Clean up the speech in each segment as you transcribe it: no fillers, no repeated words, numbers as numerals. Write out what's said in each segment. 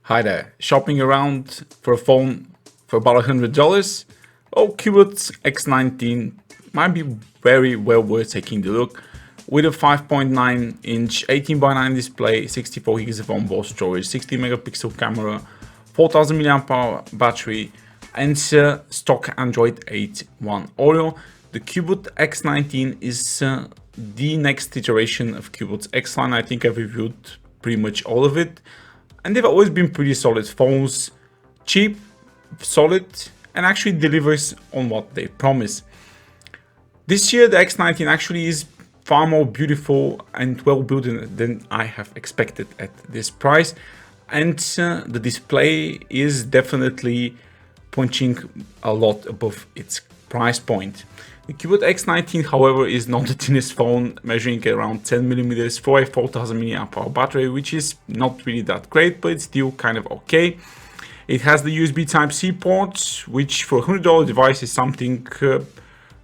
Hi there, shopping around for a phone for about $100? Oh, Cubot X19 might be very well worth taking a look. With a 5.9-inch 18:9 display, 64 GB of onboard storage, 60 megapixel camera, 4000 mAh battery, and stock Android 8.1 Oreo, the Cubot X19 is the next iteration of Cubot's X line. I think I've reviewed pretty much all of it. And they've always been pretty solid phones, cheap, solid, and actually delivers on what they promise. This year, the X19 actually is far more beautiful and well built than I have expected at this price. And the display is definitely punching a lot above its price point. The Cubot X19, however, is not the thinnest phone, measuring around 10mm for a 4000 mAh battery, which is not really that great, but it's still kind of okay. It has the USB Type-C port, which for a $100 device is something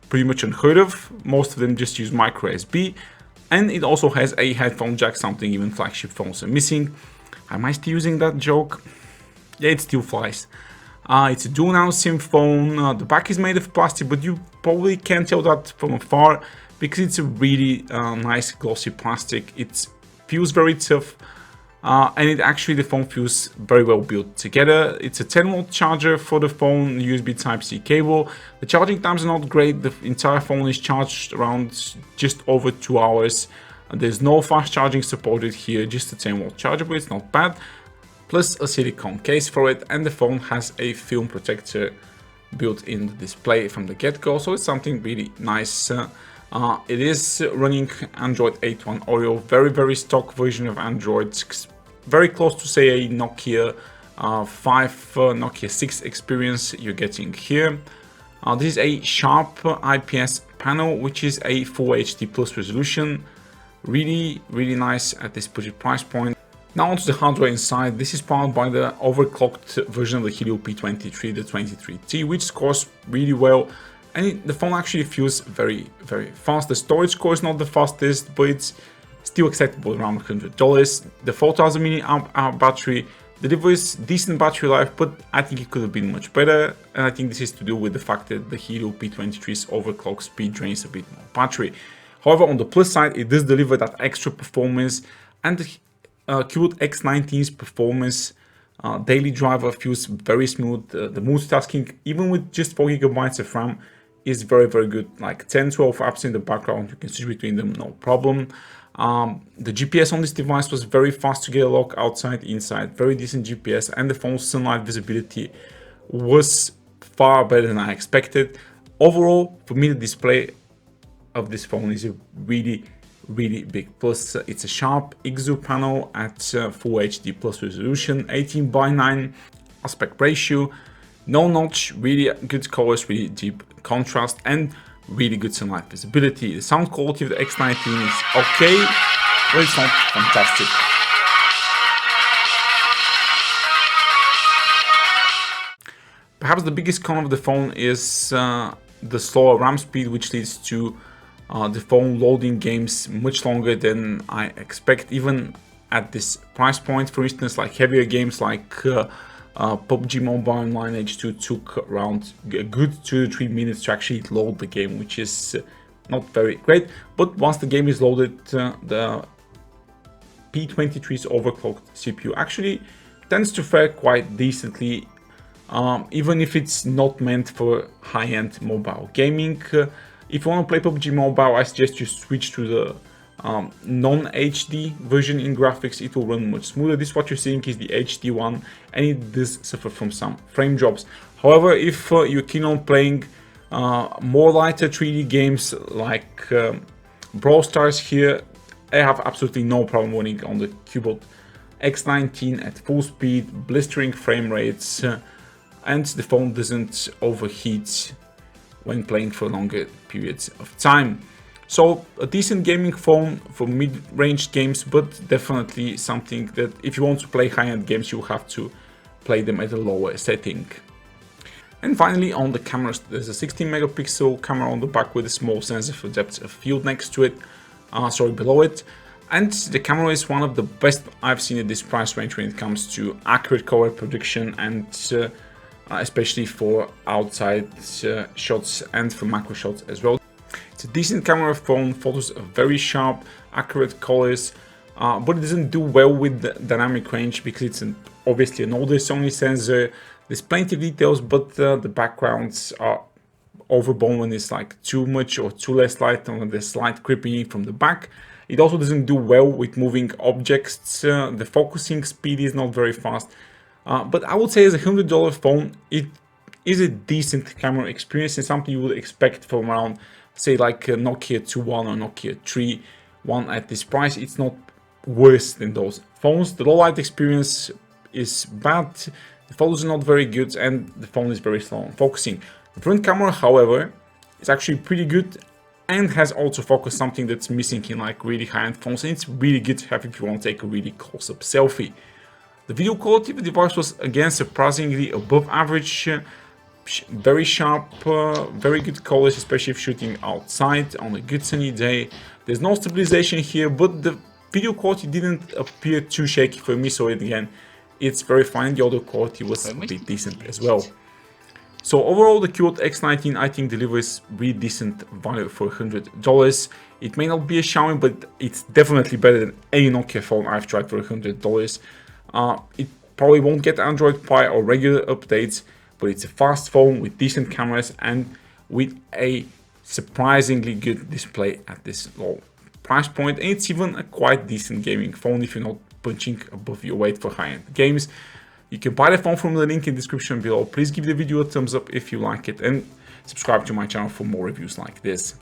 pretty much unheard of. Most of them just use micro USB, and it also has a headphone jack, something even flagship phones are missing. Am I still using that joke? Yeah, it still flies. It's a dual now SIM phone. The back is made of plastic, but you probably can't tell that from afar because it's a really nice glossy plastic. It feels very tough, and the phone feels very well built together. It's a 10-watt charger for the phone, USB Type-C cable. The charging times are not great. The entire phone is charged around just over 2 hours. There's no fast charging supported here, just a 10-watt charger, but it's not bad. Plus a silicone case for it, and the phone has a film protector built in the display from the get-go, so it's something really nice. It is running Android 8.1 Oreo, very stock version of Android, very close to say a Nokia 5, Nokia 6 experience you're getting here. This is a sharp IPS panel, which is a Full HD Plus resolution, really nice at this budget price point. Now onto the hardware inside. This is powered by the overclocked version of the Helio P23, the 23T, which scores really well, and the phone actually feels very fast. The storage score is not the fastest, but it's still acceptable around $100. The 4000 mAh battery delivers decent battery life, but I think it could have been much better, and I think this is to do with the fact that the Helio P23's overclock speed drains a bit more battery. However, on the plus side, it does deliver that extra performance, and the Cubot X19's performance, daily driver feels very smooth. The multitasking, even with just 4 GB of RAM, is very good. Like 10-12 apps in the background, you can switch between them, no problem. The GPS on this device was very fast to get a lock outside, inside, very decent GPS, and the phone's sunlight visibility was far better than I expected. Overall, for me, the display of this phone is a really big plus. It's a sharp IGZO panel at Full HD Plus resolution, 18:9 aspect ratio, no notch, really good colors, really deep contrast, and really good sunlight visibility. The sound quality of the X19 is okay, but it's not fantastic. Perhaps the biggest con of the phone is the slower RAM speed, which leads to the phone loading games much longer than I expect, even at this price point. For instance, like heavier games like PUBG Mobile and Lineage 2 took around a good 2 to 3 minutes to actually load the game, which is not very great. But once the game is loaded, the P23's overclocked CPU actually tends to fare quite decently, even if it's not meant for high-end mobile gaming. If you want to play PUBG Mobile, I suggest you switch to the non-HD version in graphics. It will run much smoother. This what you're seeing is the HD one, and it does suffer from some frame drops. However, if you're keen on playing more lighter 3D games like Brawl Stars here, I have absolutely no problem running on the Cubot X19 at full speed, blistering frame rates, and the phone doesn't overheat when playing for longer periods of time. So a decent gaming phone for mid-range games, but definitely something that if you want to play high-end games, you have to play them at a lower setting. And finally, on the cameras, there's a 16 megapixel camera on the back with a small sensor for depth of field next to it, below it. And the camera is one of the best I've seen at this price range when it comes to accurate color production and especially for outside shots and for macro shots as well. It's a decent camera phone, photos are very sharp, accurate colors, but it doesn't do well with the dynamic range because it's obviously an older Sony sensor. There's plenty of details, but the backgrounds are overblown when it's like too much or too less light, on the slight creeping in from the back. It also doesn't do well with moving objects. The focusing speed is not very fast. But I would say as a $100 phone, it is a decent camera experience and something you would expect from around, say, like a Nokia 2.1 or Nokia 3.1 at this price. It's not worse than those phones. The low light experience is bad, the photos are not very good, and the phone is very slow on focusing. The front camera, however, is actually pretty good and has autofocus, something that's missing in like really high-end phones, and it's really good to have if you want to take a really close-up selfie. The video quality of the device was again surprisingly above average, very sharp, very good colors, especially if shooting outside on a good sunny day. There's no stabilization here, but the video quality didn't appear too shaky for me, so again, it's very fine. The audio quality was a bit decent as well. So overall, the Cubot X19 I think delivers really decent value for $100. It may not be a Xiaomi, but it's definitely better than any Nokia phone I've tried for $100. It probably won't get Android Pie or regular updates, but it's a fast phone with decent cameras and with a surprisingly good display at this low price point. And it's even a quite decent gaming phone if you're not punching above your weight for high-end games. You can buy the phone from the link in the description below. Please give the video a thumbs up if you like it and subscribe to my channel for more reviews like this.